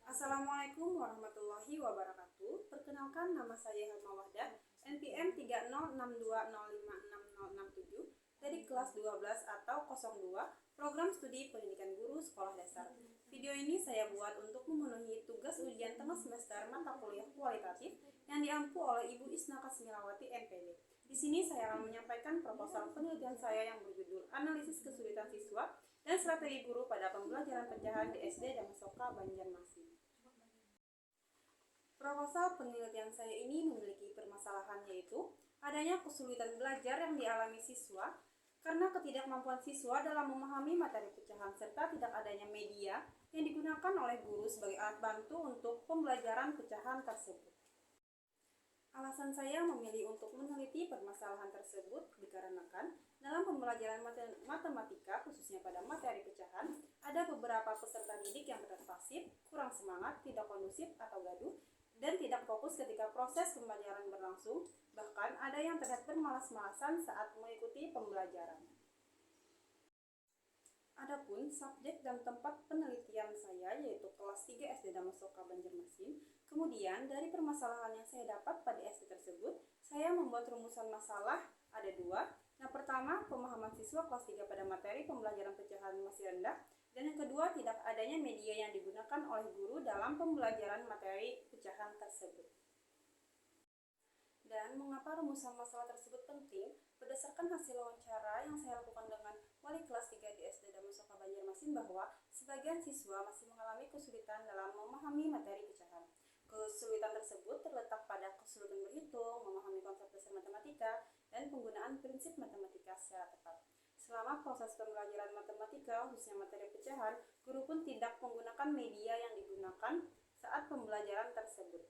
Assalamualaikum warahmatullahi wabarakatuh. Perkenalkan, nama saya Helma Wahdah, NPM 30620560067 dari kelas 12 atau 02 Program Studi Pendidikan Guru Sekolah Dasar. Video ini saya buat untuk memenuhi tugas ujian tengah semester mata kuliah kualitatif yang diampu oleh Ibu Isna Kasmilawati MPD. Di sini saya akan menyampaikan proposal penelitian saya yang berjudul Analisis Kesulitan Siswa dan Strategi Guru pada Pembelajaran Pecahan di SD Damasoka, Banjarmasin. Proposal penelitian saya ini memiliki permasalahan, yaitu adanya kesulitan belajar yang dialami siswa karena ketidakmampuan siswa dalam memahami materi pecahan serta tidak adanya media yang digunakan oleh guru sebagai alat bantu untuk pembelajaran pecahan tersebut. Alasan saya memilih untuk meneliti permasalahan tersebut dikarenakan dalam pembelajaran matematika, khususnya pada materi pecahan, ada beberapa peserta didik yang terlihat pasif, kurang semangat, tidak kondusif atau gaduh, dan tidak fokus ketika proses pembelajaran berlangsung, bahkan ada yang terlihat bermalas-malasan saat mengikuti pembelajaran. Adapun subjek dan tempat penelitian saya yaitu kelas 3 SD Damasoka, Banjarmasin. Kemudian dari permasalahan yang saya dapat pada SD tersebut, saya membuat rumusan masalah ada dua. Yang pertama, pemahaman siswa kelas 3 pada materi pembelajaran pecahan masih rendah. Dan yang kedua, tidak adanya media yang digunakan oleh guru dalam pembelajaran materi pecahan tersebut. Dan mengapa rumusan masalah tersebut penting? Berdasarkan hasil wawancara yang saya lakukan dengan wali kelas 3 di SD Damasoka, Banjarmasin, bahwa sebagian siswa masih mengalami kesulitan dalam memahami materi pecahan. Kesulitan tersebut terletak pada kesulitan berhitung, memahami konsep dasar matematika, dan penggunaan prinsip matematika secara tepat. Selama proses pembelajaran matematika, khususnya materi pecahan, guru pun tidak menggunakan media yang digunakan saat pembelajaran tersebut.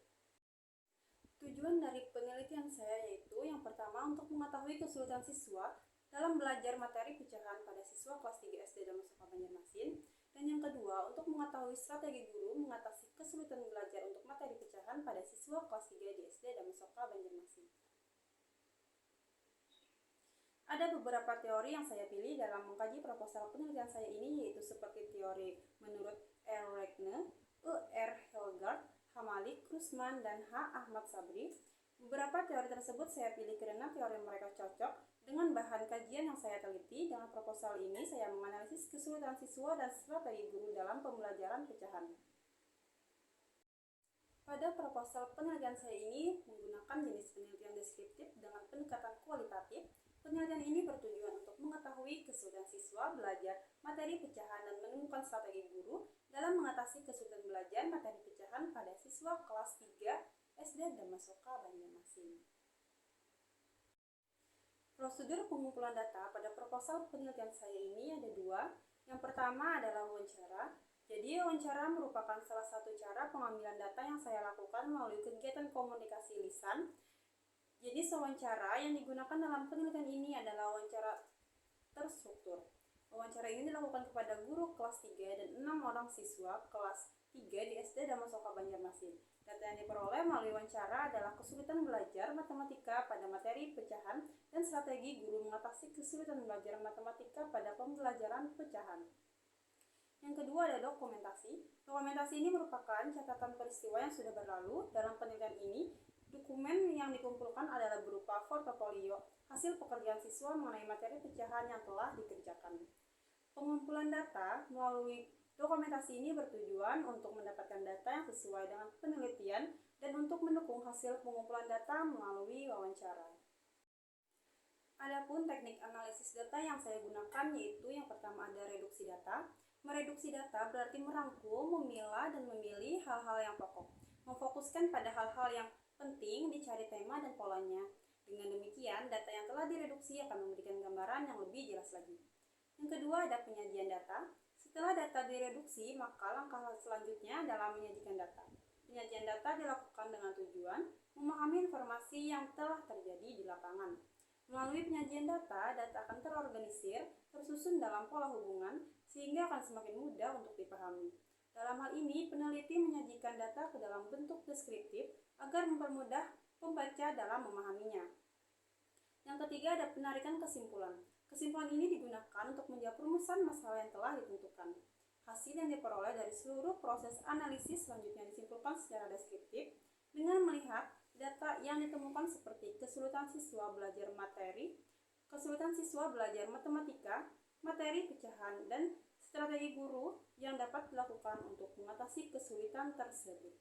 Tujuan dari penelitian saya yaitu yang pertama untuk mengetahui kesulitan siswa dalam belajar materi pecahan pada siswa kelas 3 SD Damasoka, Banjarmasin, dan yang kedua untuk mengetahui strategi guru mengatasi kesulitan belajar untuk materi pecahan pada siswa kelas 3 di SD Damasoka, Banjarmasin. Ada beberapa teori yang saya pilih dalam mengkaji proposal penelitian saya ini, yaitu seperti teori menurut R. Regne, E. R. Helgard, H. Malik, Krusman, dan H. Ahmad Sabri. Beberapa teori tersebut saya pilih karena teori mereka cocok dengan bahan kajian yang saya teliti. Dengan proposal ini saya menganalisis kesulitan siswa dan strategi guru dalam pembelajaran pecahan. Pada proposal penelitian saya ini menggunakan jenis penelitian deskriptif dengan pendekatan kualitatif. Penelitian ini bertujuan untuk mengetahui kesulitan siswa belajar materi pecahan dan menemukan strategi guru dalam mengatasi kesulitan belajar materi pecahan pada siswa kelas 3 SD Damasoka, Banjarmasin. Prosedur pengumpulan data pada proposal penelitian saya ini ada dua. Yang pertama adalah wawancara. Jadi wawancara merupakan salah satu cara pengambilan data yang saya lakukan melalui kegiatan komunikasi lisan. Jadi wawancara yang digunakan dalam penelitian ini adalah wawancara terstruktur. Wawancara ini dilakukan kepada guru kelas 3 dan 6 orang siswa kelas 3 di SD Damasoka, Banjarmasin. Data yang diperoleh melalui wawancara adalah kesulitan belajar matematika pada materi pecahan dan strategi guru mengatasi kesulitan belajar matematika pada pembelajaran pecahan. Yang kedua ada dokumentasi. Dokumentasi ini merupakan catatan peristiwa yang sudah berlalu. Dalam penelitian ini, dokumen yang dikumpulkan adalah berupa portofolio hasil pekerjaan siswa mengenai materi pecahan yang telah dikerjakan. Pengumpulan data melalui dokumentasi ini bertujuan untuk mendapatkan data yang sesuai dengan penelitian dan untuk mendukung hasil pengumpulan data melalui wawancara. Adapun teknik analisis data yang saya gunakan yaitu yang pertama ada reduksi data. Mereduksi data berarti merangkum, memilah, dan memilih hal-hal yang pokok. Memfokuskan pada hal-hal yang penting, dicari tema dan polanya. Dengan demikian, data yang telah direduksi akan memberikan gambaran yang lebih jelas lagi. Yang kedua ada penyajian data. Setelah data direduksi, maka langkah selanjutnya adalah menyajikan data. Penyajian data dilakukan dengan tujuan memahami informasi yang telah terjadi di lapangan. Melalui penyajian data, data akan terorganisir, tersusun dalam pola hubungan, sehingga akan semakin mudah untuk dipahami. Dalam hal ini, peneliti menyajikan data ke dalam bentuk deskriptif agar mempermudah pembaca dalam memahaminya. Yang ketiga ada penarikan kesimpulan. Kesimpulan ini digunakan untuk menjawab rumusan masalah yang telah ditentukan. Hasil yang diperoleh dari seluruh proses analisis selanjutnya disimpulkan secara deskriptif dengan melihat data yang ditemukan seperti kesulitan siswa belajar materi, kesulitan siswa belajar matematika, materi pecahan, dan strategi guru yang dapat dilakukan untuk mengatasi kesulitan tersebut.